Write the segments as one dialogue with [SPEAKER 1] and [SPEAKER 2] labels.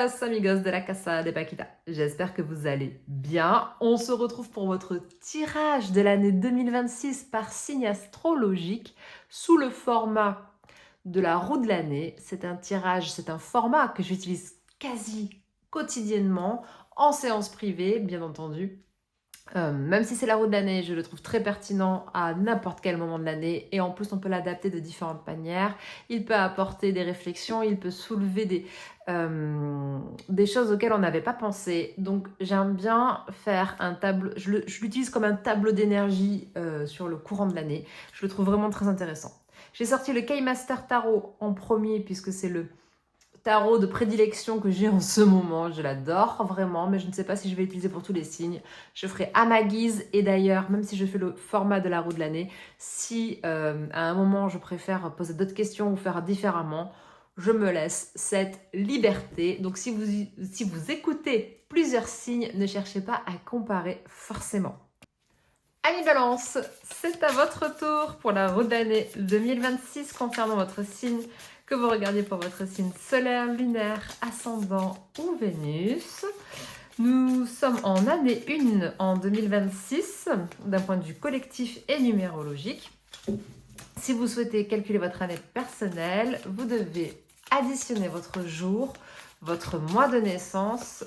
[SPEAKER 1] Chicos, amigos de la Casa de Paquita, j'espère que vous allez bien. On se retrouve pour votre tirage de l'année 2026 par signe astrologique sous le format de la roue de l'année. C'est un tirage, c'est un format que j'utilise quasi quotidiennement en séance privée, bien entendu. Même si c'est la roue de l'année, je le trouve très pertinent à n'importe quel moment de l'année et en plus on peut l'adapter de différentes manières. Il peut apporter des réflexions, il peut soulever des choses auxquelles on n'avait pas pensé. Donc j'aime bien faire un tableau, je l'utilise comme un tableau d'énergie sur le courant de l'année. Je le trouve vraiment très intéressant. J'ai sorti le Keymaster Tarot en premier puisque c'est le tarot de prédilection que j'ai en ce moment. Je l'adore vraiment, mais je ne sais pas si je vais l'utiliser pour tous les signes. Je ferai à ma guise et d'ailleurs, même si je fais le format de la roue de l'année, si à un moment je préfère poser d'autres questions ou faire différemment, je me laisse cette liberté. Donc si vous écoutez plusieurs signes, ne cherchez pas à comparer forcément. Amis Balance, c'est à votre tour pour la roue de l'année 2026 concernant votre signe, que vous regardiez pour votre signe solaire, lunaire, ascendant ou Vénus. Nous sommes en année 1 en 2026 d'un point de vue collectif et numérologique. Si vous souhaitez calculer votre année personnelle, vous devez additionner votre jour, votre mois de naissance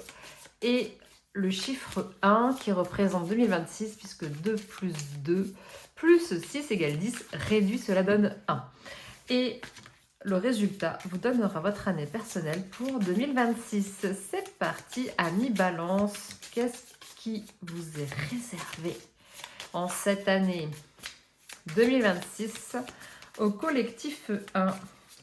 [SPEAKER 1] et le chiffre 1 qui représente 2026 puisque 2 plus 2 plus 6 égale 10, réduit, cela donne 1. Et le résultat vous donnera votre année personnelle pour 2026. C'est parti, amis Balance. Qu'est-ce qui vous est réservé en cette année 2026 au collectif 1?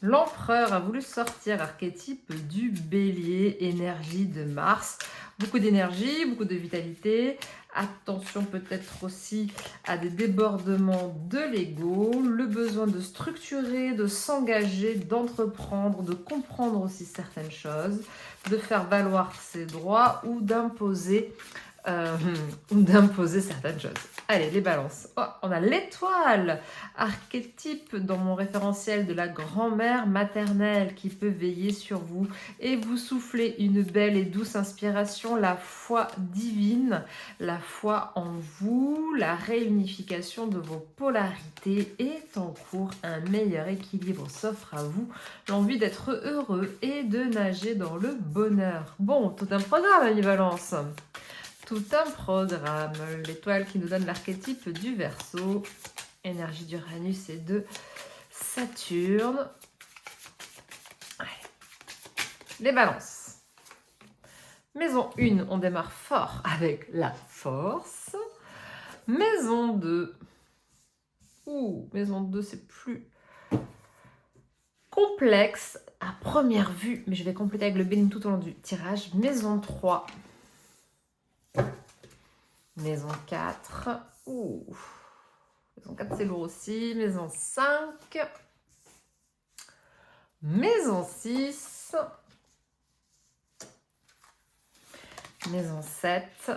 [SPEAKER 1] L'empereur a voulu sortir, archétype du bélier, énergie de Mars. Beaucoup d'énergie, beaucoup de vitalité. Attention peut-être aussi à des débordements de l'ego, le besoin de structurer, de s'engager, d'entreprendre, de comprendre aussi certaines choses, de faire valoir ses droits ou d'imposer certaines choses. Allez, les balances. Oh, on a l'étoile, archétype dans mon référentiel de la grand-mère maternelle qui peut veiller sur vous et vous souffler une belle et douce inspiration, la foi divine, la foi en vous, la réunification de vos polarités est en cours, un meilleur équilibre s'offre à vous, l'envie d'être heureux et de nager dans le bonheur. Bon, tout un programme, Annie Valence. Tout un programme. L'étoile qui nous donne l'archétype du Verseau, énergie d'Uranus et de Saturne. Allez. Les balances. Maison 1, on démarre fort avec la force. Maison 2. Maison 2, c'est plus complexe à première vue, mais je vais compléter avec le béline tout au long du tirage. Maison 3. Maison 4. Maison 4, c'est lourd aussi. Maison 5. Maison 6. Maison 7.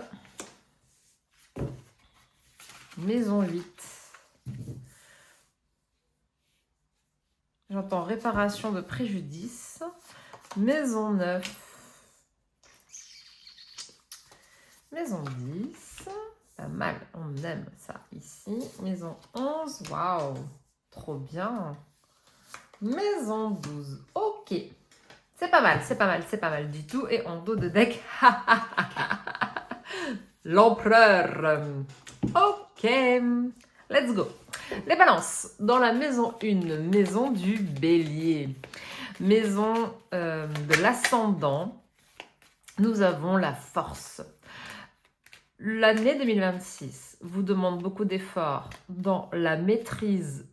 [SPEAKER 1] Maison 8. J'entends réparation de préjudice. Maison 9. Maison 10. Pas mal, on aime ça ici. Maison 11, waouh, trop bien. Maison 12, ok. C'est pas mal, c'est pas mal, c'est pas mal du tout. Et en dos de deck, l'empereur. Ok, let's go. Les balances, dans la maison 1, maison du bélier. Maison de l'ascendant, nous avons la force. L'année 2026 vous demande beaucoup d'efforts dans la maîtrise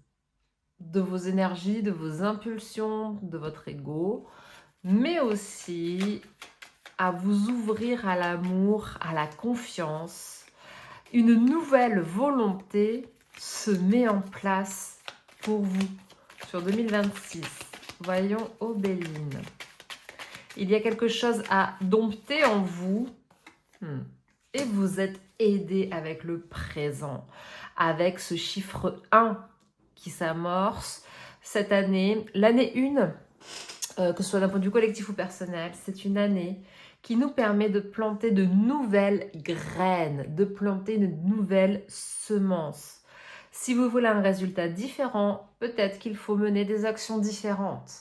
[SPEAKER 1] de vos énergies, de vos impulsions, de votre ego, mais aussi à vous ouvrir à l'amour, à la confiance. Une nouvelle volonté se met en place pour vous sur 2026. Voyons Aubéline. Il y a quelque chose à dompter en vous. Et vous êtes aidé avec le présent, avec ce chiffre 1 qui s'amorce cette année. L'année 1, que ce soit d'un point de vue collectif ou personnel, c'est une année qui nous permet de planter de nouvelles graines, de planter de nouvelles semences. Si vous voulez un résultat différent, peut-être qu'il faut mener des actions différentes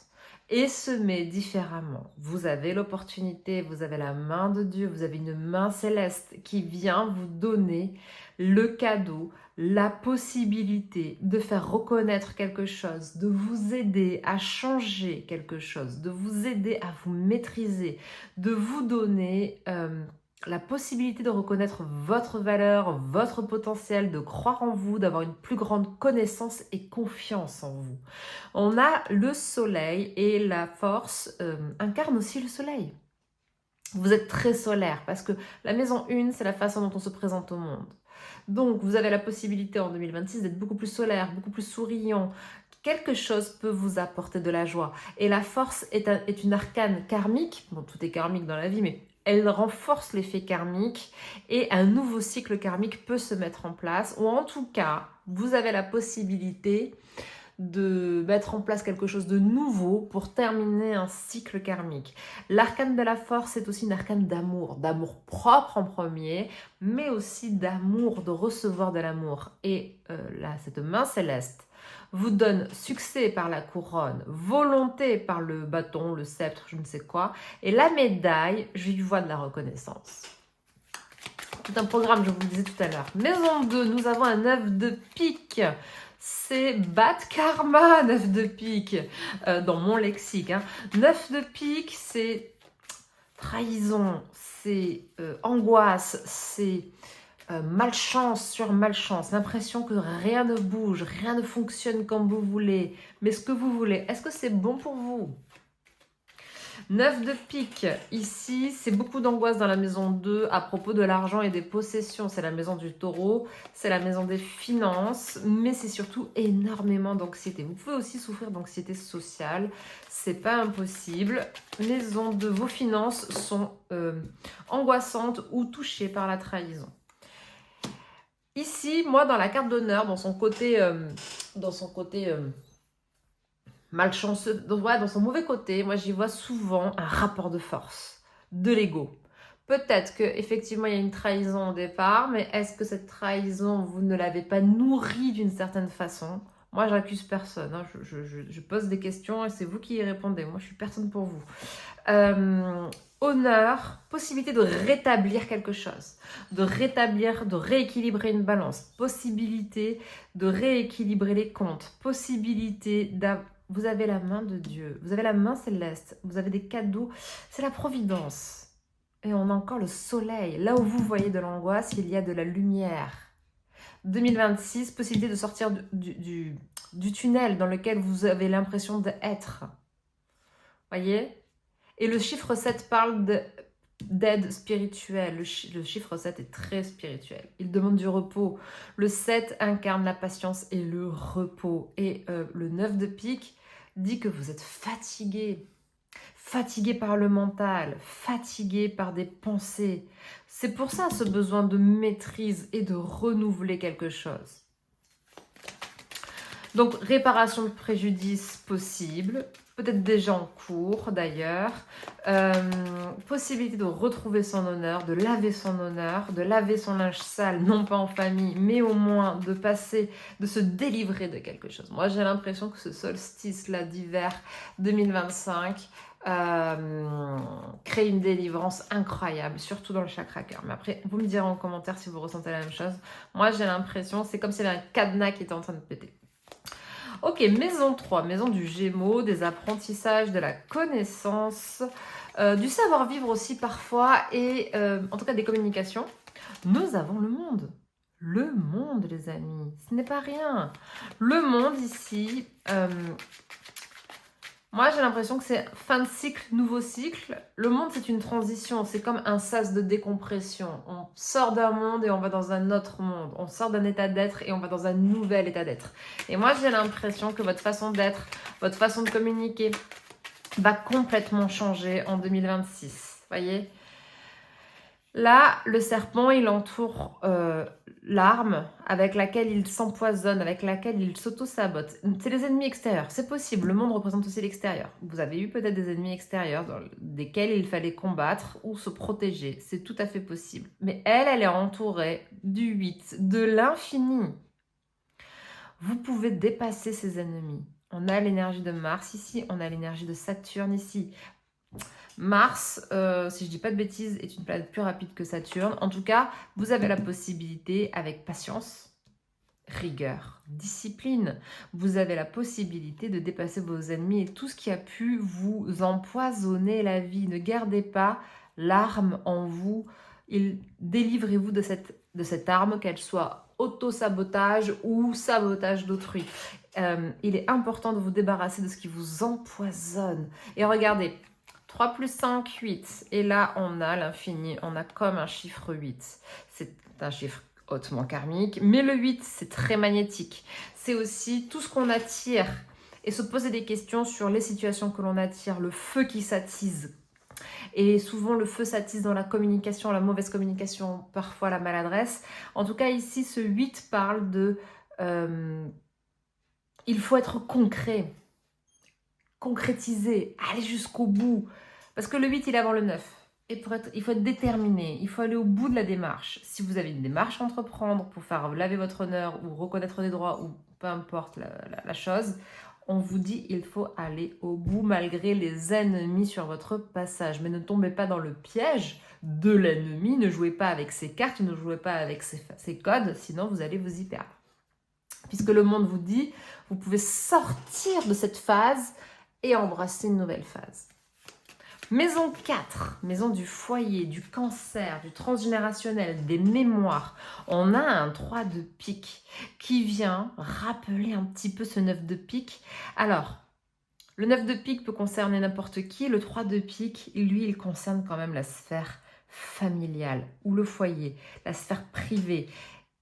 [SPEAKER 1] et semer différemment. Vous avez l'opportunité, vous avez la main de Dieu, vous avez une main céleste qui vient vous donner le cadeau, la possibilité de faire reconnaître quelque chose, de vous aider à changer quelque chose, de vous aider à vous maîtriser, de vous donner la possibilité de reconnaître votre valeur, votre potentiel, de croire en vous, d'avoir une plus grande connaissance et confiance en vous. On a le soleil et la force incarne aussi le soleil. Vous êtes très solaire parce que la maison 1, c'est la façon dont on se présente au monde. Donc, vous avez la possibilité en 2026 d'être beaucoup plus solaire, beaucoup plus souriant. Quelque chose peut vous apporter de la joie. Et la force est une arcane karmique. Bon, tout est karmique dans la vie, mais elle renforce l'effet karmique et un nouveau cycle karmique peut se mettre en place. Ou en tout cas, vous avez la possibilité de mettre en place quelque chose de nouveau pour terminer un cycle karmique. L'arcane de la force est aussi une arcane d'amour propre en premier, mais aussi d'amour, de recevoir de l'amour. Et là, cette main céleste vous donne succès par la couronne, volonté par le bâton, le sceptre, je ne sais quoi, et la médaille, je lui vois de la reconnaissance. Tout un programme, je vous le disais tout à l'heure. Maison 2, nous avons un 9 de pique. C'est bad karma, 9 de pique, dans mon lexique. 9 de pique, c'est trahison, c'est angoisse, c'est malchance sur malchance, l'impression que rien ne bouge, rien ne fonctionne comme vous voulez. Mais ce que vous voulez, est-ce que c'est bon pour vous ? 9 de pique, ici, c'est beaucoup d'angoisse dans la maison 2 à propos de l'argent et des possessions. C'est la maison du taureau, c'est la maison des finances, mais c'est surtout énormément d'anxiété. Vous pouvez aussi souffrir d'anxiété sociale, c'est pas impossible. Maison 2, vos finances sont angoissantes ou touchées par la trahison. Ici, moi, dans la carte d'honneur, dans son côté malchanceux, dans son mauvais côté, moi j'y vois souvent un rapport de force, de l'ego. Peut-être qu'effectivement il y a une trahison au départ, mais est-ce que cette trahison, vous ne l'avez pas nourrie d'une certaine façon ? Moi j'accuse personne, je pose des questions et c'est vous qui y répondez, moi je suis personne pour vous. Honneur, possibilité de rétablir quelque chose, de rééquilibrer une balance, possibilité de rééquilibrer les comptes, possibilité d'avoir... Vous avez la main de Dieu, vous avez la main céleste, vous avez des cadeaux, c'est la providence. Et on a encore le soleil. Là où vous voyez de l'angoisse, il y a de la lumière. 2026, possibilité de sortir du tunnel dans lequel vous avez l'impression d'être. Voyez ? Et le chiffre 7 parle d'aide spirituelle. Le chiffre 7 est très spirituel. Il demande du repos. Le 7 incarne la patience et le repos. Et le 9 de pique dit que vous êtes fatigué. Fatigué par le mental, fatigué par des pensées. C'est pour ça ce besoin de maîtrise et de renouveler quelque chose. Donc, réparation de préjudice possible, peut-être déjà en cours d'ailleurs. Possibilité de retrouver son honneur, de laver son honneur, de laver son linge sale, non pas en famille, mais au moins de passer, de se délivrer de quelque chose. Moi, j'ai l'impression que ce solstice-là d'hiver 2025 crée une délivrance incroyable, surtout dans le chakra cœur. Mais après, vous me direz en commentaire si vous ressentez la même chose. Moi, j'ai l'impression, c'est comme s'il y avait un cadenas qui était en train de péter. Ok, maison 3, maison du Gémeaux, des apprentissages, de la connaissance, du savoir-vivre aussi parfois et en tout cas des communications. Nous avons le monde. Le monde, les amis, ce n'est pas rien. Le monde ici, moi j'ai l'impression que c'est fin de cycle, nouveau cycle. Le monde c'est une transition, c'est comme un sas de décompression. On sort d'un monde et on va dans un autre monde. On sort d'un état d'être et on va dans un nouvel état d'être. Et moi j'ai l'impression que votre façon d'être, votre façon de communiquer va complètement changer en 2026. Voyez ? Là, le serpent, il entoure l'arme avec laquelle il s'empoisonne, avec laquelle il s'auto-sabote. C'est les ennemis extérieurs, c'est possible, le monde représente aussi l'extérieur. Vous avez eu peut-être des ennemis extérieurs desquels il fallait combattre ou se protéger, c'est tout à fait possible. Mais elle est entourée du 8, de l'infini. Vous pouvez dépasser ces ennemis. On a l'énergie de Mars ici, on a l'énergie de Saturne ici. Mars, si je dis pas de bêtises, est une planète plus rapide que Saturne. En tout cas, vous avez la possibilité, avec patience, rigueur, discipline, vous avez la possibilité de dépasser vos ennemis et tout ce qui a pu vous empoisonner la vie. Ne gardez pas l'arme en vous. Délivrez-vous de cette arme, qu'elle soit auto-sabotage ou sabotage d'autrui. Il est important de vous débarrasser de ce qui vous empoisonne. Et regardez, 3 plus 5, 8. Et là, on a l'infini, on a comme un chiffre 8. C'est un chiffre hautement karmique, mais le 8, c'est très magnétique. C'est aussi tout ce qu'on attire et se poser des questions sur les situations que l'on attire, le feu qui s'attise. Et souvent, le feu s'attise dans la communication, la mauvaise communication, parfois la maladresse. En tout cas, ici, ce 8 parle de... il faut être concret, concrétiser, aller jusqu'au bout. Parce que le 8, il est avant le 9. Et il faut être déterminé, il faut aller au bout de la démarche. Si vous avez une démarche à entreprendre pour faire laver votre honneur ou reconnaître des droits ou peu importe la chose, on vous dit il faut aller au bout malgré les ennemis sur votre passage. Mais ne tombez pas dans le piège de l'ennemi, ne jouez pas avec ses cartes, ne jouez pas avec ses codes, sinon vous allez vous y perdre. Puisque le monde vous dit, vous pouvez sortir de cette phase et embrasser une nouvelle phase. Maison 4, maison du foyer, du cancer, du transgénérationnel, des mémoires. On a un 3 de pique qui vient rappeler un petit peu ce 9 de pique. Alors, le 9 de pique peut concerner n'importe qui. Le 3 de pique, lui, il concerne quand même la sphère familiale ou le foyer, la sphère privée.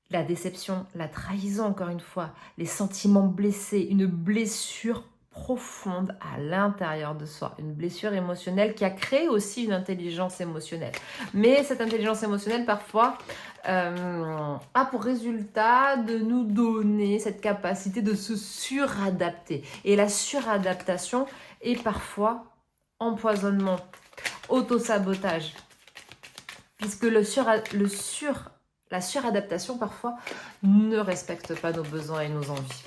[SPEAKER 1] La déception, la trahison, encore une fois, les sentiments blessés, une blessure profonde à l'intérieur de soi, une blessure émotionnelle qui a créé aussi une intelligence émotionnelle. Mais cette intelligence émotionnelle, parfois, a pour résultat de nous donner cette capacité de se suradapter. Et la suradaptation est parfois empoisonnement, autosabotage, puisque la suradaptation, parfois, ne respecte pas nos besoins et nos envies.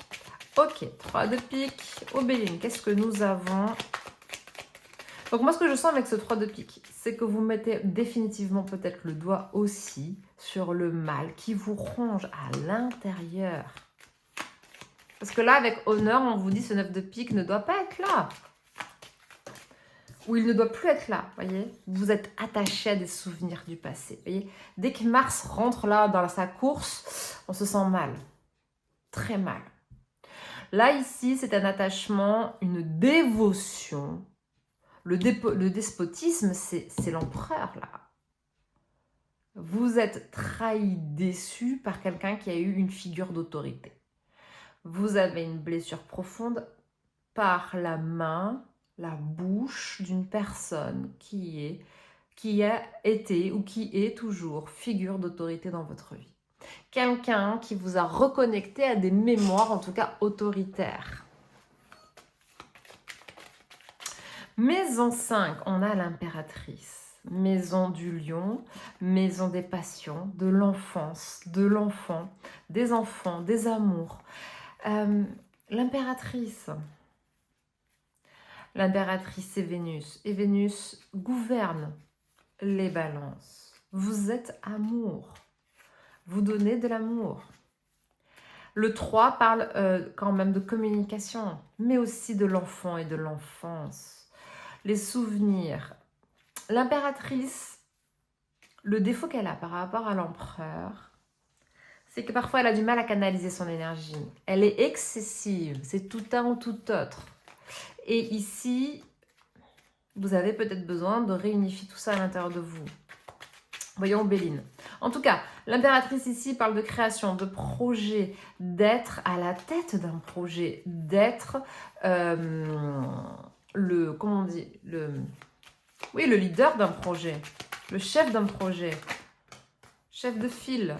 [SPEAKER 1] Ok, 3 de pique. Obéline, qu'est-ce que nous avons? Donc moi, ce que je sens avec ce 3 de pique, c'est que vous mettez définitivement peut-être le doigt aussi sur le mal qui vous ronge à l'intérieur. Parce que là, avec honneur, on vous dit ce 9 de pique ne doit pas être là. Ou il ne doit plus être là, voyez. Vous êtes attaché à des souvenirs du passé, voyez. Dès que Mars rentre là dans sa course, on se sent mal, très mal. Là, ici, c'est un attachement, une dévotion. Le despotisme, c'est l'empereur, là. Vous êtes trahi, déçu par quelqu'un qui a eu une figure d'autorité. Vous avez une blessure profonde par la main, la bouche d'une personne qui a été ou qui est toujours figure d'autorité dans votre vie. Quelqu'un qui vous a reconnecté à des mémoires, en tout cas autoritaires. Maison 5, on a l'impératrice. Maison du lion, maison des passions, de l'enfance, de l'enfant, des enfants, des amours. L'impératrice, c'est Vénus. Et Vénus gouverne les balances. Vous êtes amour. Vous donnez de l'amour. Le 3 parle quand même de communication, mais aussi de l'enfant et de l'enfance. Les souvenirs. L'impératrice, le défaut qu'elle a par rapport à l'empereur, c'est que parfois elle a du mal à canaliser son énergie. Elle est excessive, c'est tout un ou tout autre. Et ici, vous avez peut-être besoin de réunifier tout ça à l'intérieur de vous. Voyons Béline. En tout cas, l'impératrice ici parle de création, de projet, d'être à la tête d'un projet, d'être le leader d'un projet. Le chef d'un projet. Chef de file.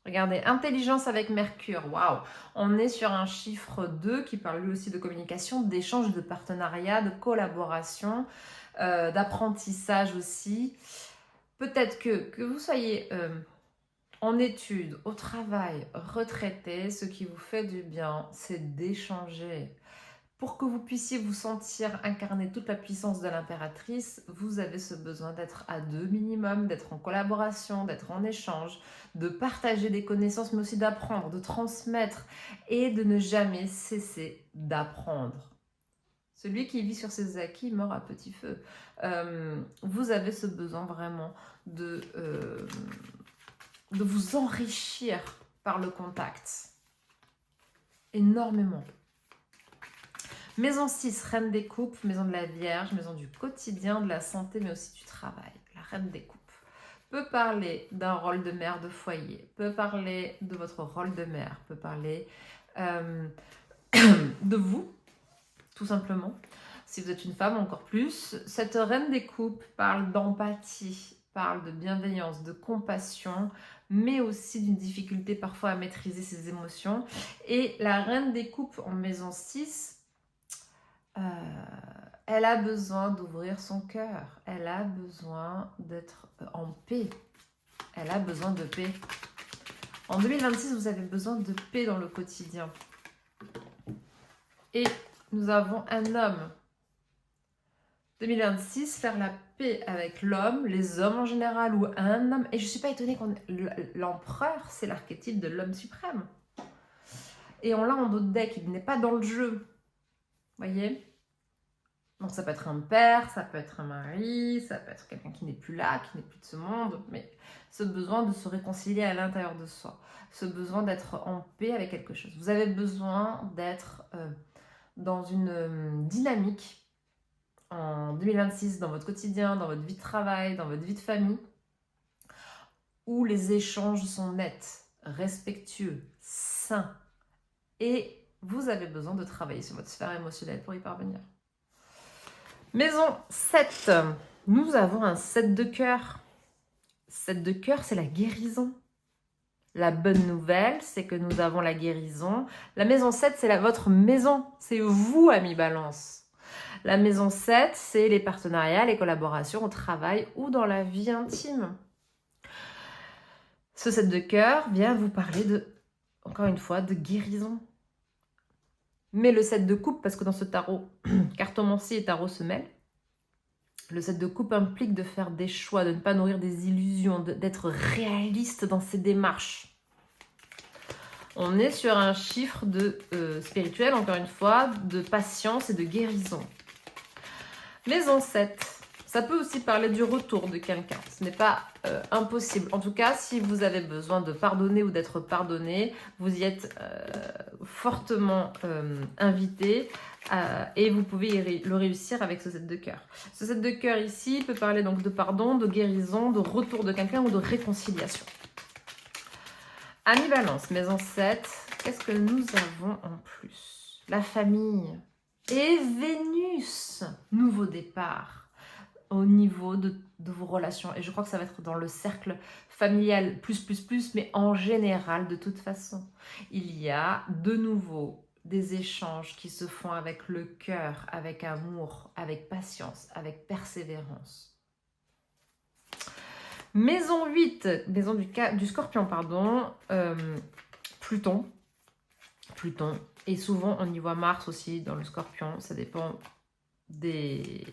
[SPEAKER 1] Regardez, intelligence avec Mercure. Waouh! On est sur un chiffre 2 qui parle lui aussi de communication, d'échange, de partenariat, de collaboration, d'apprentissage aussi. Peut-être que vous soyez en études, au travail, retraité, ce qui vous fait du bien, c'est d'échanger. Pour que vous puissiez vous sentir incarner toute la puissance de l'impératrice, vous avez ce besoin d'être à deux minimum, d'être en collaboration, d'être en échange, de partager des connaissances, mais aussi d'apprendre, de transmettre et de ne jamais cesser d'apprendre. Celui qui vit sur ses acquis meurt à petit feu. Vous avez ce besoin vraiment de vous enrichir par le contact. Énormément. Maison 6, reine des coupes, maison de la Vierge, maison du quotidien, de la santé, mais aussi du travail. La reine des coupes peut parler d'un rôle de mère de foyer, peut parler de votre rôle de mère, peut parler de vous, tout simplement. Si vous êtes une femme, encore plus. Cette reine des coupes parle d'empathie, parle de bienveillance, de compassion, mais aussi d'une difficulté parfois à maîtriser ses émotions. Et la reine des coupes en maison 6, elle a besoin d'ouvrir son cœur. Elle a besoin d'être en paix. Elle a besoin de paix. En 2026, vous avez besoin de paix dans le quotidien. Et nous avons un homme. 2026, faire la paix avec l'homme, les hommes en général, ou un homme. Et je ne suis pas étonnée qu'on l'empereur, c'est l'archétype de l'homme suprême. Et on l'a en d'autres decks, il n'est pas dans le jeu. Voyez? Donc ça peut être un père, ça peut être un mari, ça peut être quelqu'un qui n'est plus là, qui n'est plus de ce monde, mais ce besoin de se réconcilier à l'intérieur de soi, ce besoin d'être en paix avec quelque chose. Vous avez besoin d'être dans une dynamique en 2026, dans votre quotidien, dans votre vie de travail, dans votre vie de famille, où les échanges sont nets, respectueux, sains, et vous avez besoin de travailler sur votre sphère émotionnelle pour y parvenir. Maison 7, nous avons un 7 de cœur. 7 de cœur, c'est la guérison. La bonne nouvelle, c'est que nous avons la guérison. La maison 7, c'est votre maison. C'est vous, amis Balance. La maison 7, c'est les partenariats, les collaborations au travail ou dans la vie intime. Ce 7 de cœur vient vous parler encore une fois, de guérison. Mais le 7 de coupe, parce que dans ce tarot, cartomancie et tarot se mêlent, le 7 de coupe implique de faire des choix, de ne pas nourrir des illusions, d'être réaliste dans ses démarches. On est sur un chiffre de spirituel, encore une fois, de patience et de guérison. Maison 7, ça peut aussi parler du retour de quelqu'un. Ce n'est pas impossible. En tout cas, si vous avez besoin de pardonner ou d'être pardonné, vous y êtes fortement invité et vous pouvez le réussir avec ce 7 de cœur. Ce 7 de cœur ici peut parler donc de pardon, de guérison, de retour de quelqu'un ou de réconciliation. Amis Balance, maison 7, qu'est-ce que nous avons en plus? La famille et Vénus, nouveau départ au niveau de vos relations. Et je crois que ça va être dans le cercle familial plus, mais en général, de toute façon. Il y a de nouveau des échanges qui se font avec le cœur, avec amour, avec patience, avec persévérance. Maison 8, maison du Scorpion, pardon, Pluton. Et souvent, on y voit Mars aussi dans le Scorpion. Ça dépend des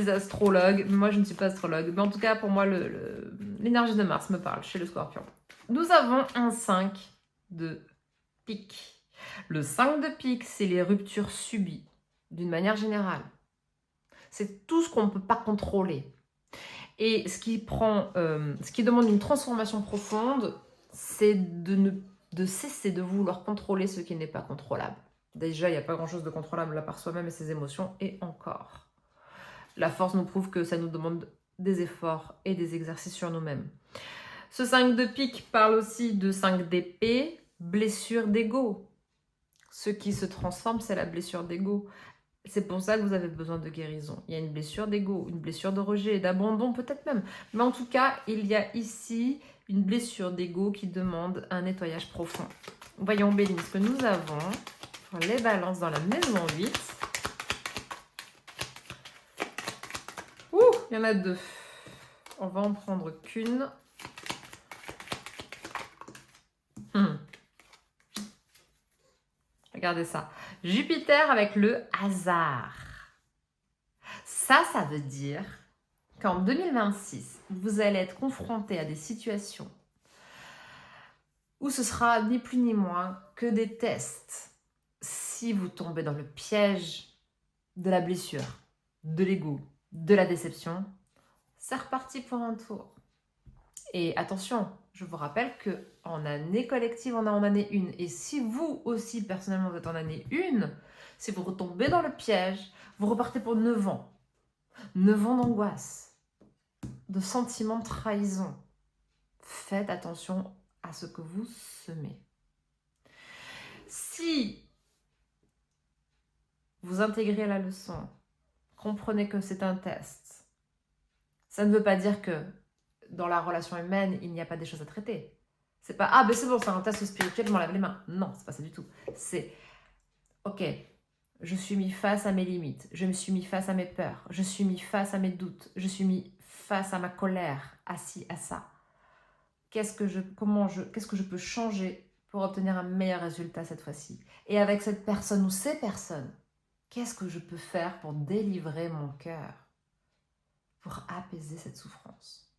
[SPEAKER 1] astrologues. Moi, je ne suis pas astrologue. Mais en tout cas, pour moi, l'énergie de Mars me parle chez le Scorpion. Nous avons un 5 de pique. Le 5 de pique, c'est les ruptures subies, d'une manière générale. C'est tout ce qu'on ne peut pas contrôler. Et ce qui demande une transformation profonde, c'est de cesser de vouloir contrôler ce qui n'est pas contrôlable. Déjà, il n'y a pas grand-chose de contrôlable là par soi-même et ses émotions, et encore. La force nous prouve que ça nous demande des efforts et des exercices sur nous-mêmes. Ce 5 de pique parle aussi de 5 d'épée, blessure d'ego. Ce qui se transforme, c'est la blessure d'ego. C'est pour ça que vous avez besoin de guérison. Il y a une blessure d'ego, une blessure de rejet, d'abandon peut-être même. Mais en tout cas, il y a ici une blessure d'ego qui demande un nettoyage profond. Voyons Béline, ce que nous avons pour les balances dans la maison 8. Ouh, il y en a 2. On va en prendre qu'une. Regardez ça. Jupiter avec le hasard. Ça veut dire qu'en 2026, vous allez être confronté à des situations où ce sera ni plus ni moins que des tests. Si vous tombez dans le piège de la blessure, de l'ego, de la déception, c'est reparti pour un tour. Et attention, je vous rappelle qu'en année collective, on est en année 1. Et si vous aussi, personnellement, vous êtes en année 1, si vous retombez dans le piège, vous repartez pour 9 ans. 9 ans d'angoisse, de sentiments de trahison. Faites attention à ce que vous semez. Si vous intégrez la leçon, comprenez que c'est un test, ça ne veut pas dire que dans la relation humaine, il n'y a pas des choses à traiter. C'est pas, ah ben c'est bon, c'est un test spirituel, je m'en lave les mains. Non, c'est pas ça du tout. C'est, ok, je suis mis face à mes limites, je me suis mis face à mes peurs, je suis mis face à mes doutes, je suis mis face à ma colère, à ci, à ça. Qu'est-ce que je peux changer pour obtenir un meilleur résultat cette fois-ci? Et avec cette personne ou ces personnes, qu'est-ce que je peux faire pour délivrer mon cœur, pour apaiser cette souffrance?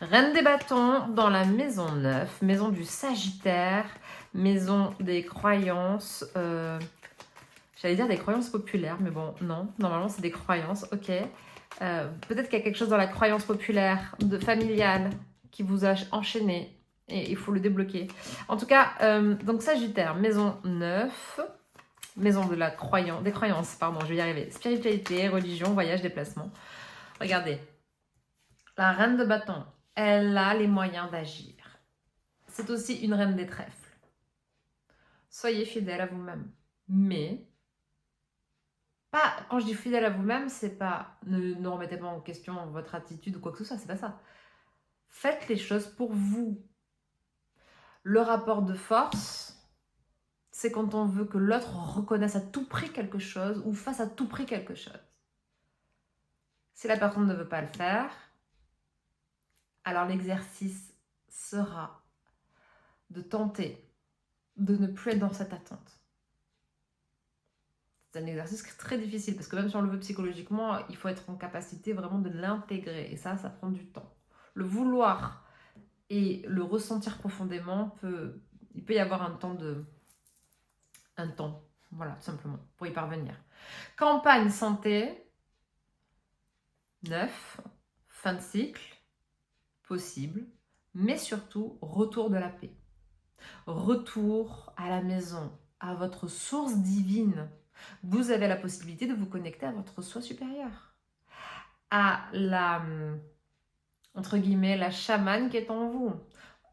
[SPEAKER 1] Reine des bâtons dans la maison 9, maison du Sagittaire, maison des croyances, j'allais dire des croyances populaires, mais bon, non, normalement c'est des croyances, ok. Peut-être qu'il y a quelque chose dans la croyance populaire, familiale, qui vous a enchaîné, et il faut le débloquer. En tout cas, donc Sagittaire, maison 9, maison de la des croyances, pardon, je vais y arriver. Spiritualité, religion, voyage, déplacement. Regardez, la reine de bâton, elle a les moyens d'agir. C'est aussi une reine des trèfles. Soyez fidèle à vous-même. Mais, pas, quand je dis fidèle à vous-même, c'est pas, ne remettez pas en question votre attitude ou quoi que ce soit, c'est pas ça. Faites les choses pour vous. Le rapport de force, c'est quand on veut que l'autre reconnaisse à tout prix quelque chose ou fasse à tout prix quelque chose. Si la personne ne veut pas le faire, alors l'exercice sera de tenter de ne plus être dans cette attente. C'est un exercice très difficile parce que même si on le veut psychologiquement, il faut être en capacité vraiment de l'intégrer et ça prend du temps. Le vouloir et le ressentir profondément, il peut y avoir un temps, voilà, tout simplement, pour y parvenir. Campagne santé, 9, fin de cycle, possible, mais surtout retour de la paix. Retour à la maison, à votre source divine. Vous avez la possibilité de vous connecter à votre soi supérieur, à la, entre guillemets, la chamane qui est en vous,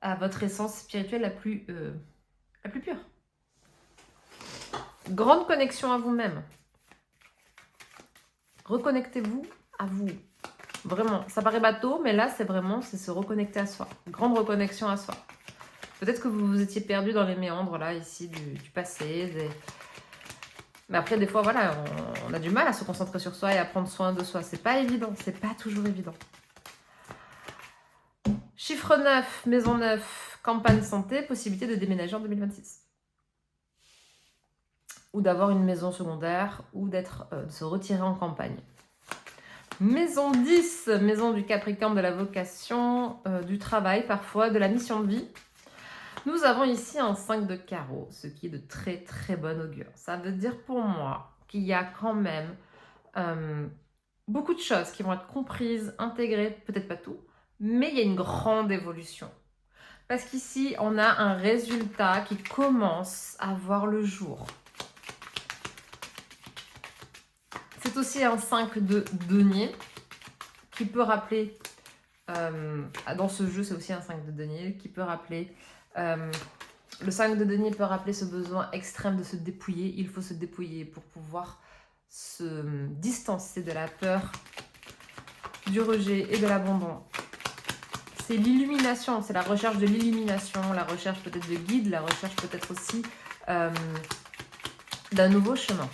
[SPEAKER 1] à votre essence spirituelle la plus pure. Grande connexion à vous-même. Reconnectez-vous à vous. Vraiment, ça paraît bateau, mais là, c'est se reconnecter à soi. Grande reconnexion à soi. Peut-être que vous vous étiez perdu dans les méandres, là, ici, du passé. Mais après, des fois, voilà, on a du mal à se concentrer sur soi et à prendre soin de soi. C'est pas évident, c'est pas toujours évident. Chiffre 9, maison 9, campagne santé, possibilité de déménager en 2026. Ou d'avoir une maison secondaire, ou de se retirer en campagne. Maison 10, maison du Capricorne, de la vocation, du travail parfois, de la mission de vie. Nous avons ici un 5 de carreau, ce qui est de très très bon augure. Ça veut dire pour moi qu'il y a quand même beaucoup de choses qui vont être comprises, intégrées, peut-être pas tout, mais il y a une grande évolution. Parce qu'ici, on a un résultat qui commence à voir le jour. C'est aussi un 5 de denier qui peut rappeler, dans ce jeu, c'est aussi un 5 de denier qui peut rappeler Le 5 de denier peut rappeler ce besoin extrême de se dépouiller. Il faut se dépouiller pour pouvoir se distancer de la peur, du rejet et de l'abandon. C'est l'illumination, c'est la recherche de l'illumination, la recherche peut-être de guide, la recherche peut-être aussi d'un nouveau chemin.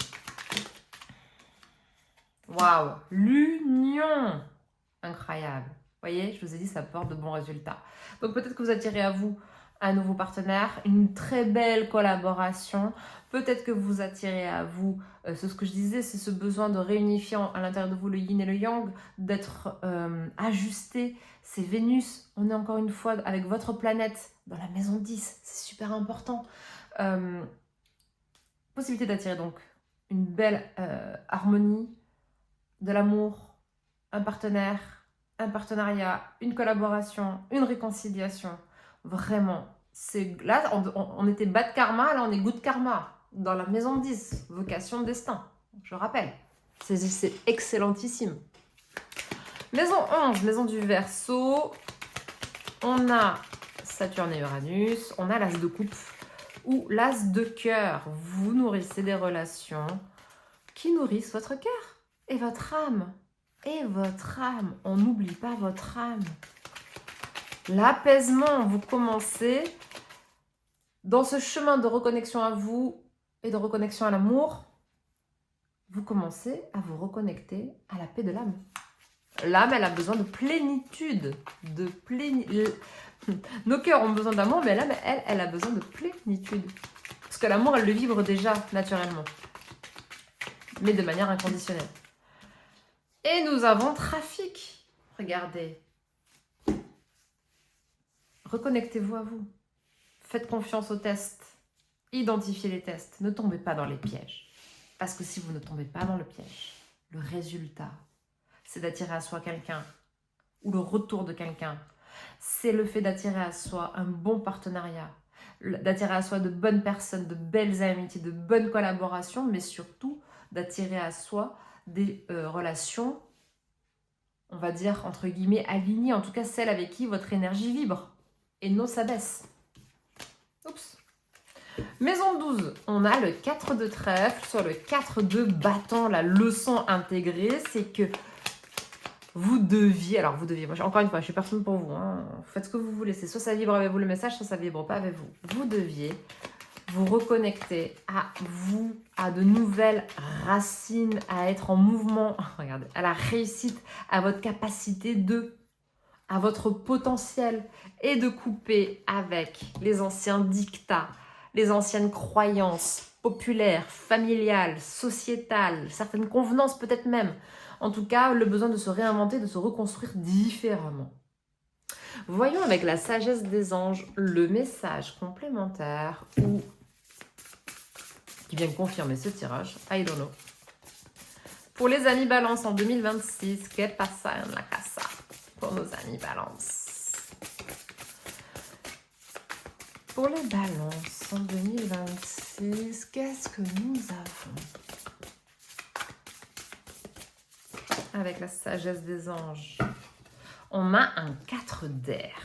[SPEAKER 1] Waouh, l'union, incroyable. Vous voyez, je vous ai dit, ça porte de bons résultats. Donc peut-être que vous attirez à vous un nouveau partenaire, une très belle collaboration. Peut-être que vous attirez à vous, c'est ce que je disais, c'est ce besoin de réunifier à l'intérieur de vous le yin et le yang, d'être ajusté. C'est Vénus, on est encore une fois avec votre planète dans la maison 10, c'est super important. Possibilité d'attirer donc une belle harmonie, de l'amour, un partenaire, un partenariat, une collaboration, une réconciliation. Vraiment, là, on était bas de karma, là on est good karma. Dans la maison 10, vocation de destin, je rappelle. C'est excellentissime. Maison 11, maison du Verseau. On a Saturne et Uranus. On a l'as de coupe ou l'as de cœur. Vous nourrissez des relations qui nourrissent votre cœur et votre âme. Et votre âme. On n'oublie pas votre âme. L'apaisement, vous commencez dans ce chemin de reconnexion à vous et de reconnexion à l'amour, vous commencez à vous reconnecter à la paix de l'âme. L'âme, elle a besoin de plénitude, Nos cœurs ont besoin d'amour, mais l'âme, elle a besoin de plénitude. Parce que l'amour, elle le vibre déjà naturellement, mais de manière inconditionnelle. Et nous avons trafic. Regardez. Reconnectez-vous à vous. Faites confiance aux tests. Identifiez les tests. Ne tombez pas dans les pièges. Parce que si vous ne tombez pas dans le piège, le résultat, c'est d'attirer à soi quelqu'un ou le retour de quelqu'un. C'est le fait d'attirer à soi un bon partenariat, d'attirer à soi de bonnes personnes, de belles amitiés, de bonnes collaborations, mais surtout d'attirer à soi des relations, on va dire, entre guillemets, alignées, en tout cas celles avec qui votre énergie vibre. Et non, ça baisse. Oups. Maison 12, on a le 4 de trèfle sur le 4 de bâton. La leçon intégrée, c'est que vous deviez, moi, encore une fois, je suis personne pour vous, hein, faites ce que vous voulez, c'est soit ça vibre avec vous le message, soit ça vibre pas avec vous. Vous deviez vous reconnecter à vous, à de nouvelles racines, à être en mouvement, regardez, à la réussite, à votre capacité à votre potentiel et de couper avec les anciens dictats, les anciennes croyances populaires, familiales, sociétales, certaines convenances peut-être même. En tout cas, le besoin de se réinventer, de se reconstruire différemment. Voyons avec la sagesse des anges le message complémentaire ou qui vient confirmer ce tirage. I don't know. Pour les amis Balance en 2026, que pasa en la casa? Pour nos amis Balance. Pour les Balances en 2026, qu'est-ce que nous avons? Avec la sagesse des anges, on a un 4 d'air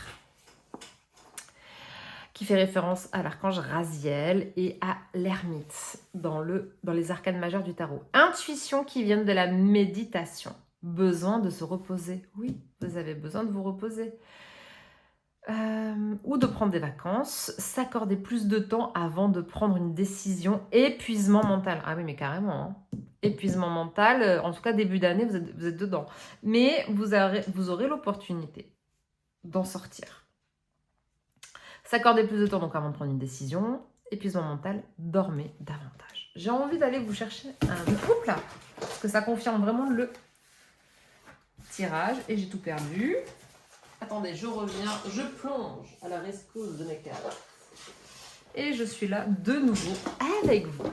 [SPEAKER 1] qui fait référence à l'archange Raziel et à l'ermite dans les arcanes majeures du tarot. Intuition qui vient de la méditation. Besoin de se reposer. Oui, vous avez besoin de vous reposer. Ou de prendre des vacances, s'accorder plus de temps avant de prendre une décision. Épuisement mental. Ah oui, mais carrément. Hein. Épuisement mental, en tout cas début d'année, vous êtes dedans. Mais vous aurez l'opportunité d'en sortir. S'accorder plus de temps donc avant de prendre une décision. Épuisement mental, dormez davantage. J'ai envie d'aller vous chercher un couple là, parce que ça confirme vraiment le tirage et j'ai tout perdu. Attendez, je reviens, je plonge à la rescousse de mes cartes. Et je suis là de nouveau avec vous.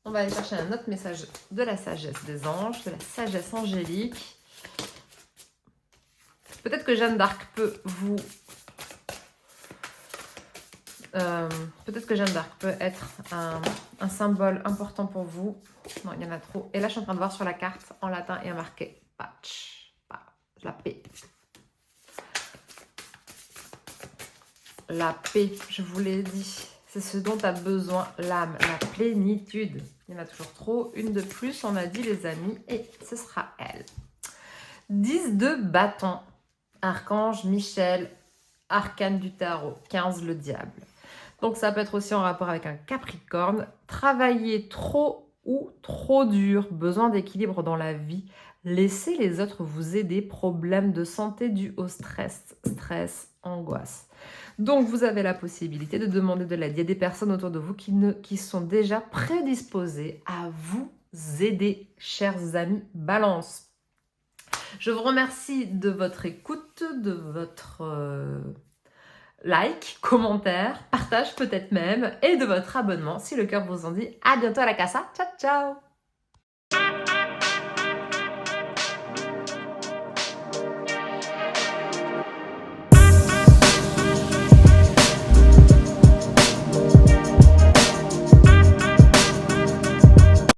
[SPEAKER 1] On va aller chercher un autre message de la sagesse des anges, de la sagesse angélique. Peut-être que Jeanne d'Arc peut vous... peut-être que Jeanne d'Arc peut être un symbole important pour vous. Non, il y en a trop. Et là, je suis en train de voir sur la carte en latin et à marquer patch. La paix. la paix, je vous l'ai dit. C'est ce dont a besoin l'âme, la plénitude. Il y en a toujours trop, une de plus, on a dit les amis, et ce sera elle. 10 de bâton, archange Michel, arcane du tarot, 15 le diable. Donc ça peut être aussi en rapport avec un Capricorne. Travailler trop ou trop dur, besoin d'équilibre dans la vie. Laissez les autres vous aider, problèmes de santé dus au stress, angoisse. Donc vous avez la possibilité de demander de l'aide. Il y a des personnes autour de vous qui sont déjà prédisposées à vous aider, chers amis Balance. Je vous remercie de votre écoute, de votre like, commentaire, partage peut-être même, et de votre abonnement si le cœur vous en dit. À bientôt à la casa. Ciao, ciao!